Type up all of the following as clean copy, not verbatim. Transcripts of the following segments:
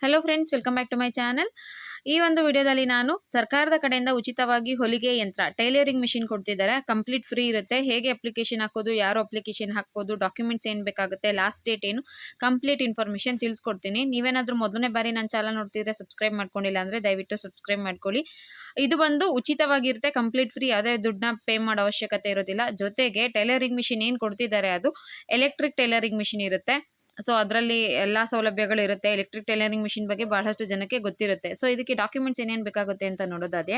Hello friends, welcome back to my channel. ಈ ಒಂದು ವಿಡಿಯೋದಲ್ಲಿ ನಾನು ಸರ್ಕಾರದ ಕಡೆಯಿಂದ ಉಚಿತವಾಗಿ ಹೊಲಿಗೆ ಯಂತ್ರ ಟೈಲರಿಂಗ್ ಮಿಷಿನ್ ಕೊಡ್ತಿದ್ದಾರೆ. ಕಂಪ್ಲೀಟ್ ಫ್ರೀ ಇರುತ್ತೆ. ಹೇಗೆ ಅಪ್ಲಿಕೇಶನ್ ಹಾಕೋದು, ಯಾರು ಅಪ್ಲಿಕೇಶನ್ ಹಾಕ್ಬೋದು, ಡಾಕ್ಯುಮೆಂಟ್ಸ್ ಏನು ಬೇಕಾಗುತ್ತೆ, ಲಾಸ್ಟ್ ಡೇಟ್ ಏನು, ಕಂಪ್ಲೀಟ್ ಇನ್ಫಾರ್ಮೇಷನ್ ತಿಳಿಸ್ಕೊಡ್ತೀನಿ. ನೀವೇನಾದರೂ ಮೊದಲನೇ ಬಾರಿ ನನ್ನ ಚಾನಲ್ ನೋಡ್ತಿದ್ರೆ ಸಬ್ಸ್ಕ್ರೈಬ್ ಮಾಡ್ಕೊಂಡಿಲ್ಲ ಅಂದರೆ ದಯವಿಟ್ಟು ಸಬ್ಸ್ಕ್ರೈಬ್ ಮಾಡ್ಕೊಳ್ಳಿ. ಇದು ಬಂದು ಉಚಿತವಾಗಿರುತ್ತೆ, ಕಂಪ್ಲೀಟ್ ಫ್ರೀ. ಯಾವುದೇ ದುಡ್ಡನ್ನ ಪೇ ಮಾಡೋ ಅವಶ್ಯಕತೆ ಇರೋದಿಲ್ಲ. ಜೊತೆಗೆ ಟೈಲರಿಂಗ್ ಮಿಷಿನ್ ಏನು ಕೊಡ್ತಿದ್ದಾರೆ ಅದು ಎಲೆಕ್ಟ್ರಿಕ್ ಟೈಲರಿಂಗ್ ಮಿಷಿನ್ ಇರುತ್ತೆ. ಸೊ ಅದರಲ್ಲಿ ಎಲ್ಲ ಸೌಲಭ್ಯಗಳು ಇರುತ್ತೆ. ಎಲೆಕ್ಟ್ರಿಕ್ ಟೈಲರಿಂಗ್ ಮಿಷಿನ್ ಬಗ್ಗೆ ಬಹಳಷ್ಟು ಜನಕ್ಕೆ ಗೊತ್ತಿರುತ್ತೆ. ಸೊ ಇದಕ್ಕೆ ಡಾಕ್ಯುಮೆಂಟ್ಸ್ ಏನೇನು ಬೇಕಾಗುತ್ತೆ ಅಂತ ನೋಡೋದಾದ್ರೆ,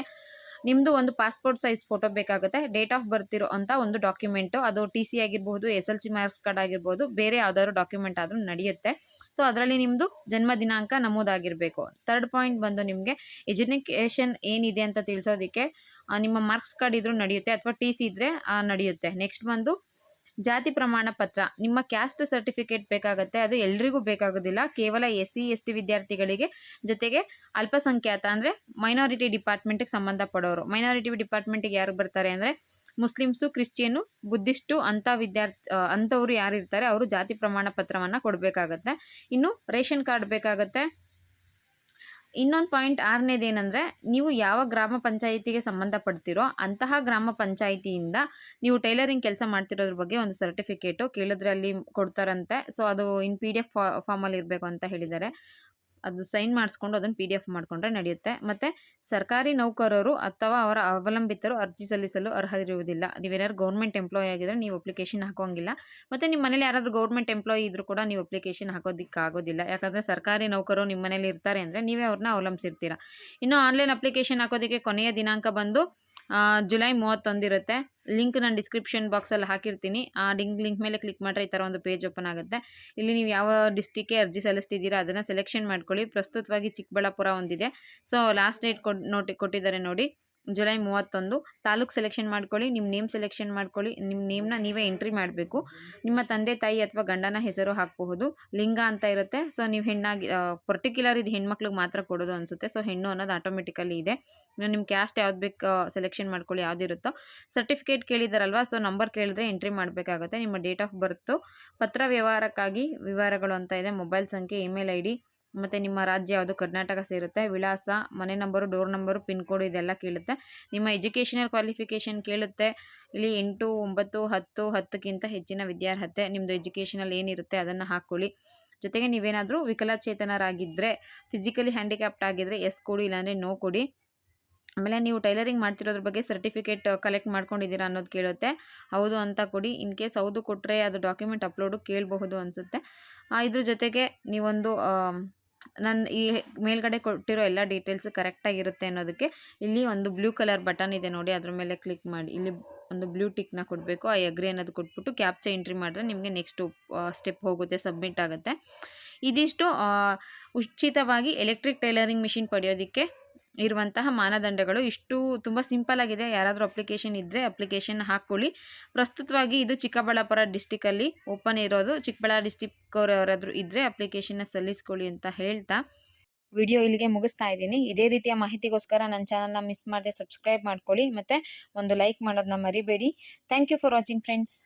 ನಿಮ್ಮದು ಒಂದು ಪಾಸ್ಪೋರ್ಟ್ ಸೈಜ್ ಫೋಟೋ ಬೇಕಾಗುತ್ತೆ, ಡೇಟ್ ಆಫ್ ಬರ್ತ್ ಇರೋ ಅಂತ ಒಂದು ಡಾಕ್ಯುಮೆಂಟು, ಅದು ಟಿ.ಸಿ ಆಗಿರ್ಬೋದು, SLC ಮಾರ್ಕ್ಸ್ ಕಾರ್ಡ್ ಆಗಿರ್ಬೋದು, ಬೇರೆ ಯಾವ್ದಾದ್ರು ಡಾಕ್ಯುಮೆಂಟ್ ಆದರೂ ನಡೆಯುತ್ತೆ. ಸೊ ಅದರಲ್ಲಿ ನಿಮ್ಮದು ಜನ್ಮ ದಿನಾಂಕ ನಮೂದಾಗಿರಬೇಕು. ಥರ್ಡ್ ಪಾಯಿಂಟ್ ಬಂದು ನಿಮಗೆ ಎಜುಕೇಷನ್ ಏನಿದೆ ಅಂತ ತಿಳಿಸೋದಕ್ಕೆ ನಿಮ್ಮ ಮಾರ್ಕ್ಸ್ ಕಾರ್ಡ್ ಇದ್ರೂ ನಡೆಯುತ್ತೆ, ಅಥವಾ ಟಿ.ಸಿ ಇದ್ದರೆ ನಡೆಯುತ್ತೆ. ನೆಕ್ಸ್ಟ್ ಬಂದು ಜಾತಿ ಪ್ರಮಾಣ ಪತ್ರ, ನಿಮ್ಮ ಕ್ಯಾಸ್ಟ್ ಸರ್ಟಿಫಿಕೇಟ್ ಬೇಕಾಗುತ್ತೆ. ಅದು ಎಲ್ರಿಗೂ ಬೇಕಾಗೋದಿಲ್ಲ, ಕೇವಲ SC ST ವಿದ್ಯಾರ್ಥಿಗಳಿಗೆ, ಜೊತೆಗೆ ಅಲ್ಪಸಂಖ್ಯಾತ ಅಂದರೆ ಮೈನಾರಿಟಿ ಡಿಪಾರ್ಟ್ಮೆಂಟಿಗೆ ಸಂಬಂಧಪಡೋರು. ಮೈನಾರಿಟಿ ಡಿಪಾರ್ಟ್ಮೆಂಟಿಗೆ ಯಾರು ಬರ್ತಾರೆ ಅಂದರೆ ಮುಸ್ಲಿಮ್ಸು, ಕ್ರಿಶ್ಚಿಯನ್ನು, ಬುದ್ಧಿಸ್ಟು ಅಂಥವ್ರು ಯಾರು ಇರ್ತಾರೆ ಅವರು ಜಾತಿ ಪ್ರಮಾಣ ಪತ್ರವನ್ನು ಕೊಡಬೇಕಾಗತ್ತೆ. ಇನ್ನು ರೇಷನ್ ಕಾರ್ಡ್ ಬೇಕಾಗತ್ತೆ. ಇನ್ನೊಂದು ಪಾಯಿಂಟ್ ಆರನೇದೇನೆಂದರೆ, ನೀವು ಯಾವ ಗ್ರಾಮ ಪಂಚಾಯಿತಿಗೆ ಸಂಬಂಧಪಡ್ತೀರೋ ಅಂತಹ ಗ್ರಾಮ ಪಂಚಾಯಿತಿಯಿಂದ ನೀವು ಟೈಲರಿಂಗ್ ಕೆಲಸ ಮಾಡ್ತಿರೋದ್ರ ಬಗ್ಗೆ ಒಂದು ಸರ್ಟಿಫಿಕೇಟು ಕೇಳಿದ್ರೆ ಅಲ್ಲಿ ಕೊಡ್ತಾರಂತೆ. ಸೊ ಅದು PDF ಫಾರ್ಮಲ್ಲಿ ಇರಬೇಕು ಅಂತ ಹೇಳಿದ್ದಾರೆ. ಅದು ಸೈನ್ ಮಾಡಿಸ್ಕೊಂಡು ಅದನ್ನು PDF ಮಾಡಿಕೊಂಡ್ರೆ ನಡೆಯುತ್ತೆ. ಮತ್ತು ಸರ್ಕಾರಿ ನೌಕರರು ಅಥವಾ ಅವರ ಅವಲಂಬಿತರು ಅರ್ಜಿ ಸಲ್ಲಿಸಲು ಅರ್ಹರಿರುವುದಿಲ್ಲ. ನೀವೇನಾದ್ರು ಗೌರ್ಮೆಂಟ್ ಎಂಪ್ಲಾಯಿ ಆಗಿದ್ರೆ ನೀವು ಅಪ್ಲಿಕೇಶನ್ ಹಾಕೋಂಗಿಲ್ಲ. ಮತ್ತು ನಿಮ್ಮ ಮನೇಲಿ ಯಾರಾದರೂ ಗೌರ್ಮೆಂಟ್ ಎಂಪ್ಲಾಯಿ ಇದ್ದರೂ ಕೂಡ ನೀವು ಅಪ್ಲಿಕೇಶನ್ ಹಾಕೋದಕ್ಕಾಗೋದಿಲ್ಲ. ಯಾಕಂದರೆ ಸರ್ಕಾರಿ ನೌಕರರು ನಿಮ್ಮ ಮನೇಲಿ ಇರ್ತಾರೆ ಅಂದರೆ ನೀವೇ ಅವ್ರನ್ನ ಅವಲಂಬಿಸಿರ್ತೀರ. ಇನ್ನು ಆನ್ಲೈನ್ ಅಪ್ಲಿಕೇಶನ್ ಹಾಕೋದಕ್ಕೆ ಕೊನೆಯ ದಿನಾಂಕ ಬಂದು ಜುಲೈ 31 ಇರುತ್ತೆ. ಲಿಂಕ್ ನಾನು ಡಿಸ್ಕ್ರಿಪ್ಷನ್ ಬಾಕ್ಸಲ್ಲಿ ಹಾಕಿರ್ತೀನಿ. ಆ ಲಿಂಕ್ ಮೇಲೆ ಕ್ಲಿಕ್ ಮಾಡಿದ್ರೆ ಈ ಥರ ಒಂದು ಪೇಜ್ ಓಪನ್ ಆಗುತ್ತೆ. ಇಲ್ಲಿ ನೀವು ಯಾವ ಡಿಸ್ಟಿಕ್ಗೆ ಅರ್ಜಿ ಸಲ್ಲಿಸ್ತಿದ್ದೀರಾ ಅದನ್ನು ಸೆಲೆಕ್ಷನ್ ಮಾಡ್ಕೊಳ್ಳಿ. ಪ್ರಸ್ತುತವಾಗಿ ಚಿಕ್ಕಬಳ್ಳಾಪುರ ಒಂದಿದೆ. ಸೊ ಲಾಸ್ಟ್ ಡೇಟ್ ಕೊಟ್ಟಿದ್ದಾರೆ ನೋಡಿ, ಜುಲೈ 31. ತಾಲೂಕು ಸೆಲೆಕ್ಷನ್ ಮಾಡ್ಕೊಳ್ಳಿ, ನಿಮ್ಮ ನೇಮ್ ಸೆಲೆಕ್ಷನ್ ಮಾಡ್ಕೊಳ್ಳಿ. ನಿಮ್ಮ ನೇಮ್ನ ನೀವೇ ಎಂಟ್ರಿ ಮಾಡಬೇಕು. ನಿಮ್ಮ ತಂದೆ ತಾಯಿ ಅಥವಾ ಗಂಡನ ಹೆಸರು ಹಾಕಬಹುದು. ಲಿಂಗ ಅಂತ ಇರುತ್ತೆ. ಸೊ ನೀವು ಹೆಣ್ಣಾಗಿ ಪರ್ಟಿಕ್ಯುಲರ್ ಇದು ಹೆಣ್ಮಕ್ಳಿಗೆ ಮಾತ್ರ ಕೊಡೋದು ಅನಿಸುತ್ತೆ. ಸೊ ಹೆಣ್ಣು ಅನ್ನೋದು ಆಟೋಮೆಟಿಕಲಿ ಇದೆ. ನಿಮ್ಮ ಕ್ಯಾಸ್ಟ್ ಯಾವ್ದು ಬೇಕು ಸೆಲೆಕ್ಷನ್ ಮಾಡ್ಕೊಳ್ಳಿ, ಯಾವುದಿರುತ್ತೋ. ಸರ್ಟಿಫಿಕೇಟ್ ಕೇಳಿದಾರಲ್ವಾ, ಸೊ ನಂಬರ್ ಕೇಳಿದ್ರೆ ಎಂಟ್ರಿ ಮಾಡಬೇಕಾಗುತ್ತೆ. ನಿಮ್ಮ ಡೇಟ್ ಆಫ್ ಬರ್ತು, ಪತ್ರ ವ್ಯವಹಾರಕ್ಕಾಗಿ ವಿವರಗಳು ಅಂತ ಇದೆ, ಮೊಬೈಲ್ ಸಂಖ್ಯೆ, ಇಮೇಲ್ ID, ಮತ್ತು ನಿಮ್ಮ ರಾಜ್ಯ ಯಾವುದು, ಕರ್ನಾಟಕ ಸೇರುತ್ತೆ, ವಿಳಾಸ, ಮನೆ number, door number, pin code ಇದೆಲ್ಲ ಕೇಳುತ್ತೆ. ನಿಮ್ಮ ಎಜುಕೇಷನಲ್ ಕ್ವಾಲಿಫಿಕೇಷನ್ ಕೇಳುತ್ತೆ. ಇಲ್ಲಿ 8, 9, 10, 10ಕ್ಕಿಂತ ಹೆಚ್ಚಿನ ವಿದ್ಯಾರ್ಹತೆ, ನಿಮ್ಮದು ಎಜುಕೇಷನಲ್ಲಿ ಏನಿರುತ್ತೆ ಅದನ್ನು ಹಾಕ್ಕೊಳ್ಳಿ. ಜೊತೆಗೆ ನೀವೇನಾದರೂ ವಿಕಲಚೇತನರಾಗಿದ್ದರೆ, ಫಿಸಿಕಲಿ ಹ್ಯಾಂಡಿಕ್ಯಾಪ್ಟ್ ಆಗಿದ್ದರೆ ಎಸ್ ಕೊಡಿ, ಇಲ್ಲಾಂದರೆ ನೋ ಕೊಡಿ. ಆಮೇಲೆ ನೀವು ಟೈಲರಿಂಗ್ ಮಾಡ್ತಿರೋದ್ರ ಬಗ್ಗೆ ಸರ್ಟಿಫಿಕೇಟ್ ಕಲೆಕ್ಟ್ ಮಾಡ್ಕೊಂಡಿದ್ದೀರಾ ಅನ್ನೋದು ಕೇಳುತ್ತೆ. ಹೌದು ಅಂತ ಕೊಡಿ. ಇನ್ ಕೇಸ್ ಹೌದು ಕೊಟ್ಟರೆ ಅದು ಡಾಕ್ಯುಮೆಂಟ್ ಅಪ್ಲೋಡು ಕೇಳಬಹುದು ಅನಿಸುತ್ತೆ. ಇದ್ರ ಜೊತೆಗೆ ನೀವೊಂದು ನನ್ನ ಈ ಮೇಲ್ಗಡೆ ಕೊಟ್ಟಿರೋ ಎಲ್ಲ ಡೀಟೇಲ್ಸ್ ಕರೆಕ್ಟಾಗಿರುತ್ತೆ ಅನ್ನೋದಕ್ಕೆ ಇಲ್ಲಿ ಒಂದು ಬ್ಲೂ ಕಲರ್ ಬಟನ್ ಇದೆ ನೋಡಿ, ಅದ್ರ ಮೇಲೆ ಕ್ಲಿಕ್ ಮಾಡಿ. ಇಲ್ಲಿ ಒಂದು ಬ್ಲೂ ಟಿಕ್ನ ಕೊಡಬೇಕು. ಆ ಅಗ್ರಿ ಅನ್ನೋದು ಕೊಟ್ಬಿಟ್ಟು ಕ್ಯಾಪ್ಚಾ ಎಂಟ್ರಿ ಮಾಡಿದ್ರೆ ನಿಮಗೆ ನೆಕ್ಸ್ಟು ಸ್ಟೆಪ್ ಹೋಗುತ್ತೆ, ಸಬ್ಮಿಟ್ ಆಗುತ್ತೆ. ಇದಿಷ್ಟು ಉಚಿತವಾಗಿ ಎಲೆಕ್ಟ್ರಿಕ್ ಟೈಲರಿಂಗ್ ಮಿಷಿನ್ ಪಡೆಯೋದಕ್ಕೆ ಇರುವಂತಹ ಮಾನದಂಡಗಳು. ಇಷ್ಟು ತುಂಬ ಸಿಂಪಲ್ ಆಗಿದೆ. ಯಾರಾದರೂ ಅಪ್ಲಿಕೇಶನ್ ಇದ್ದರೆ ಅಪ್ಲಿಕೇಶನ್ ಹಾಕ್ಕೊಳ್ಳಿ. ಪ್ರಸ್ತುತವಾಗಿ ಇದು ಚಿಕ್ಕಬಳ್ಳಾಪುರ ಡಿಸ್ಟಿಕಲ್ಲಿ ಓಪನ್ ಇರೋದು. ಚಿಕ್ಕಬಳ್ಳಾಪುರ ಡಿಸ್ಟಿಕ್ ಅವರು ಯಾರಾದರೂ ಇದ್ದರೆ ಅಪ್ಲಿಕೇಶನ್ನ ಸಲ್ಲಿಸ್ಕೊಳ್ಳಿ ಅಂತ ಹೇಳ್ತಾ ವಿಡಿಯೋ ಇಲ್ಲಿಗೆ ಮುಗಿಸ್ತಾ ಇದ್ದೀನಿ. ಇದೇ ರೀತಿಯ ಮಾಹಿತಿಗೋಸ್ಕರ ನನ್ನ ಚಾನಲ್ನ ಮಿಸ್ ಮಾಡದೆ ಸಬ್ಸ್ಕ್ರೈಬ್ ಮಾಡ್ಕೊಳ್ಳಿ, ಮತ್ತು ಒಂದು ಲೈಕ್ ಮಾಡೋದನ್ನ ಮರಿಬೇಡಿ. Thank you for watching friends.